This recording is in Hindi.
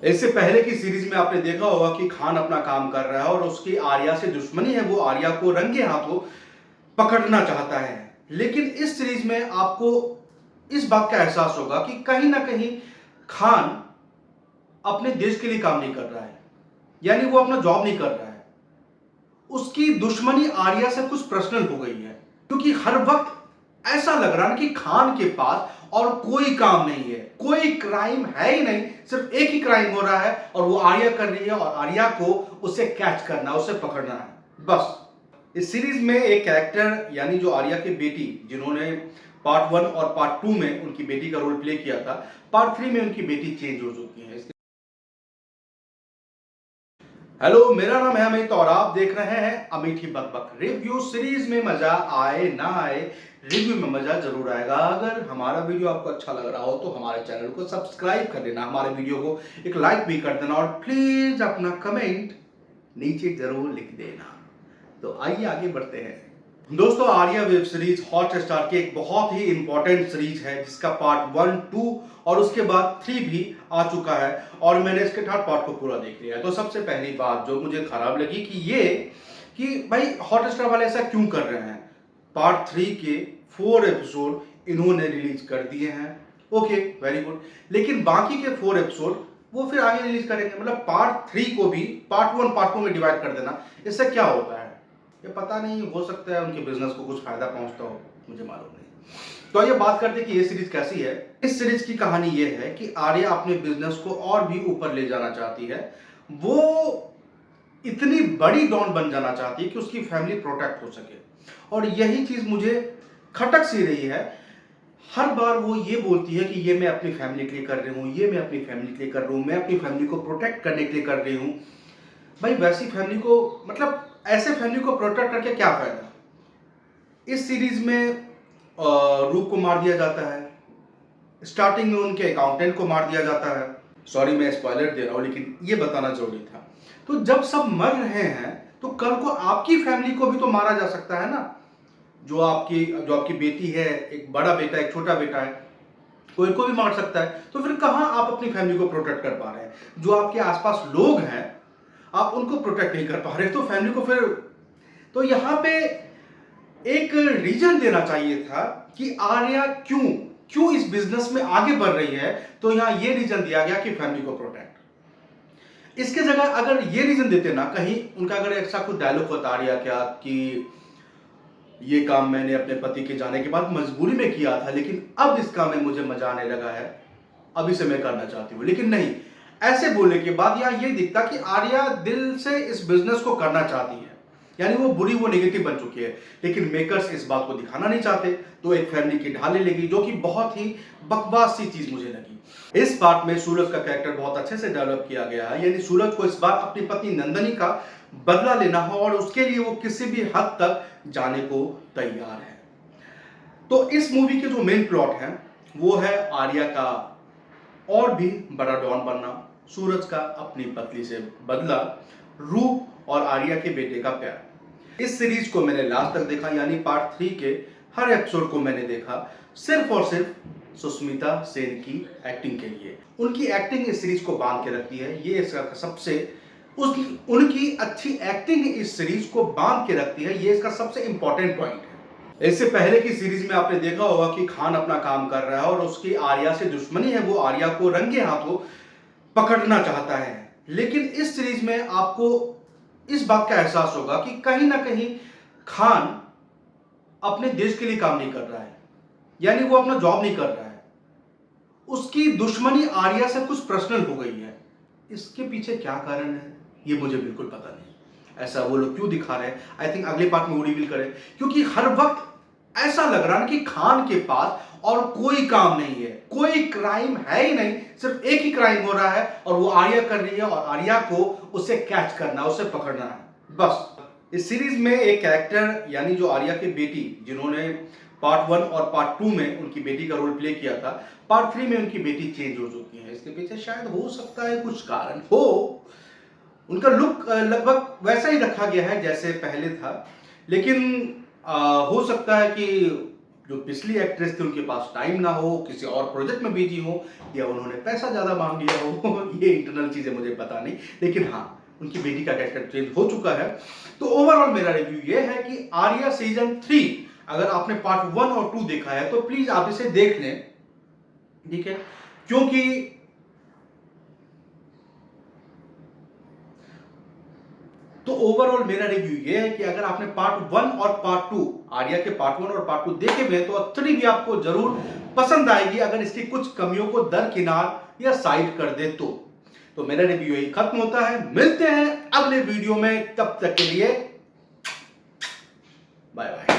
इससे पहले की सीरीज में आपने देखा होगा कि खान अपना काम कर रहा है और उसकी आर्या से दुश्मनी है। वो आर्या को रंगे हाथों पकड़ना चाहता है। लेकिन इस सीरीज में आपको इस बात का एहसास होगा कि कहीं ना कहीं खान अपने देश के लिए काम नहीं कर रहा है, यानी वो अपना जॉब नहीं कर रहा है। उसकी दुश्मनी आर्या से कुछ पर्सनल हो गई है, क्योंकि हर वक्त ऐसा लग रहा है कि खान के पास और कोई काम नहीं है, कोई क्राइम है ही नहीं, सिर्फ एक ही क्राइम हो रहा है और वो आर्या कर रही है और आर्या को उसे कैच करना, उसे पकड़ना है बस। इस सीरीज में एक कैरेक्टर यानी जो आर्या की बेटी, जिन्होंने पार्ट 1 और पार्ट 2 में उनकी बेटी का रोल प्ले किया था, पार्ट 3 में उनकी बेटी चेंज हो चुकी है। हेलो, मेरा नाम है अमित और आप देख रहे हैं अमिठी बकबक रिव्यू। सीरीज में मजा आए ना आए, रिव्यू में मजा जरूर आएगा। अगर हमारा वीडियो आपको अच्छा लग रहा हो तो हमारे चैनल को सब्सक्राइब कर लेना, हमारे वीडियो को एक लाइक भी कर देना और प्लीज अपना कमेंट नीचे जरूर लिख देना। तो आइए आगे बढ़ते हैं। दोस्तों, आर्या वेब सीरीज हॉटस्टार की एक बहुत ही इंपॉर्टेंट सीरीज है, जिसका पार्ट 1, 2 और उसके बाद 3 भी आ चुका है और मैंने इसके थर्ड पार्ट को पूरा देख लिया है। तो सबसे पहली बात जो मुझे खराब लगी कि भाई हॉटस्टार वाले ऐसा क्यों कर रहे हैं। पार्ट 3 के 4 एपिसोड इन्होंने रिलीज कर दिए हैं, ओके वेरी गुड, लेकिन बाकी के 4 एपिसोड वो फिर आगे रिलीज करेंगे। मतलब पार्ट 3 को भी पार्ट 1 पार्ट 2 में डिवाइड कर देना, इससे क्या होता है ये पता नहीं। हो सकता है उनके बिजनेस को कुछ फायदा पहुंचता हो, मुझे मालूम नहीं। तो आइए बात करते हैं कि ये सीरीज कैसी है। इस सीरीज की कहानी ये है कि आर्या अपने बिजनेस को और भी ऊपर ले जाना चाहती है। वो इतनी बड़ी डॉन बन जाना चाहती है कि उसकी फैमिली प्रोटेक्ट हो सके, और यही चीज मुझे खटक सी रही है। हर बार वो ये बोलती है कि ये मैं अपनी फैमिली के लिए कर रही हूँ, ये मैं अपनी फैमिली के लिए कर रही हूँ, मैं अपनी फैमिली को प्रोटेक्ट करने के लिए कर रही हूँ। भाई वैसी फैमिली को, मतलब ऐसे फैमिली को प्रोटेक्ट करके क्या फायदा। इस सीरीज में रूप को मार दिया जाता है, स्टार्टिंग में उनके अकाउंटेंट को मार दिया जाता है। सॉरी मैं स्पॉइलर दे रहा हूं, लेकिन ये बताना जरूरी था। तो जब सब मर रहे हैं तो कल को आपकी फैमिली को भी तो मारा जा सकता है ना। जो आपकी बेटी है, एक बड़ा बेटा एक छोटा बेटा है, कोई को भी मार सकता है। तो फिर कहां आप अपनी फैमिली को प्रोटेक्ट कर पा रहे हैं। जो आपके आसपास लोग हैं आप उनको प्रोटेक्ट नहीं कर पा रहे, तो फैमिली को फिर, तो यहां पे एक रीजन देना चाहिए था कि आर्या क्यों क्यों इस बिजनेस में आगे बढ़ रही है। तो यहां ये रीजन दिया गया कि फैमिली को प्रोटेक्ट। इसके जगह अगर ये रीजन देते ना, कहीं उनका अगर ऐसा कुछ डायलॉग होता आर्या क्या कि ये काम मैंने अपने पति के जाने के बाद मजबूरी में किया था, लेकिन अब इस काम में मुझे मजा आने लगा है, अभी से मैं करना चाहती हूँ। लेकिन नहीं, ऐसे बोलने के बाद यहां ये दिखता कि आर्या दिल से इस बिजनेस को करना चाहती है, यानी वो बुरी, वो नेगेटिव बन चुकी है। लेकिन मेकर्स इस बात को दिखाना नहीं चाहते, तो एक फैमिली की ढाले लगी, जो कि बहुत ही बकवास सी चीज मुझे लगी। इस पार्ट में सूरज का कैरेक्टर बहुत अच्छे से डेवलप किया गया है, यानी सूरज को इस बार अपनी पत्नी नंदनी का बदला लेना हो और उसके लिए वो किसी भी हद तक जाने को तैयार है। तो इस मूवी के जो मेन प्लॉट है वो है आर्या का और भी बड़ा डॉन बनना, सूरज का अपनी पत्नी से बदला, रूप और आर्या के बेटे का प्यार। इस सीरीज को मैंने लास्ट तक देखा, यानी पार्ट 3 के हर एपिसोड को मैंने देखा, सिर्फ और सिर्फ सुष्मिता सेन की एक्टिंग के लिए। उनकी एक्टिंग इस सीरीज को बांध के रखती है। ये इसका सबसे उनकी अच्छी एक्टिंग इस सीरीज को बांध के रखती है, ये इसका सबसे इंपॉर्टेंट पॉइंट है। इससे पहले की सीरीज में आपने देखा होगा कि खान अपना काम कर रहा है और उसकी आर्या से दुश्मनी है। वो आर्या को रंगे हाथों पकड़ना चाहता है। लेकिन इस सीरीज में आपको इस बात का एहसास होगा कि कहीं ना कहीं खान अपने देश के लिए काम नहीं कर रहा है, यानी वो अपना जॉब नहीं कर रहा है। उसकी दुश्मनी आर्या से कुछ पर्सनल हो गई है। इसके पीछे क्या कारण है ये मुझे बिल्कुल पता नहीं। ऐसा वो लोग क्यों दिखा रहे हैं, आई थिंक अगले पार्ट में वो रिवील करें, क्योंकि हर वक्त ऐसा लग रहा है कि खान के पास और कोई काम नहीं है, कोई क्राइम है ही नहीं, सिर्फ एक ही क्राइम हो रहा है और वो आर्या कर रही है और आर्या को उसे कैच करना, उसे पकड़ना है बस। इस सीरीज में एक कैरेक्टर यानी जो आर्या की बेटी, जिन्होंने पार्ट 1 और पार्ट 2 में उनकी बेटी का रोल प्ले किया था, पार्ट 3 में उनकी बेटी चेंज हो चुकी है। इसके पीछे शायद हो सकता है कुछ कारण हो। उनका लुक लगभग वैसा ही रखा गया है जैसे पहले था, लेकिन हो सकता है कि जो पिछली एक्ट्रेस थी उनके पास टाइम ना हो, किसी और प्रोजेक्ट में बिजी हो, या उन्होंने पैसा ज़्यादा मांग लिया हो ये इंटरनल चीज़ें मुझे पता नहीं, लेकिन हाँ उनकी बेटी का कैरेक्टर चेंज हो चुका है। तो ओवरऑल मेरा रिव्यू ये है कि आर्या सीजन 3 अगर आपने पार्ट 1 और 2 देखा है तो प्लीज आप इसे देख लें, ठीक है, क्योंकि तो ओवरऑल मेरा रिव्यू ये है कि अगर आपने पार्ट 1 और पार्ट 2 आर्या के पार्ट 1 और पार्ट 2 देखे हुए तो 3 भी आपको जरूर पसंद आएगी अगर इसकी कुछ कमियों को दरकिनार या साइड कर दे तो मेरा रिव्यू यही खत्म होता है। मिलते हैं अगले वीडियो में, तब तक के लिए बाय बाय।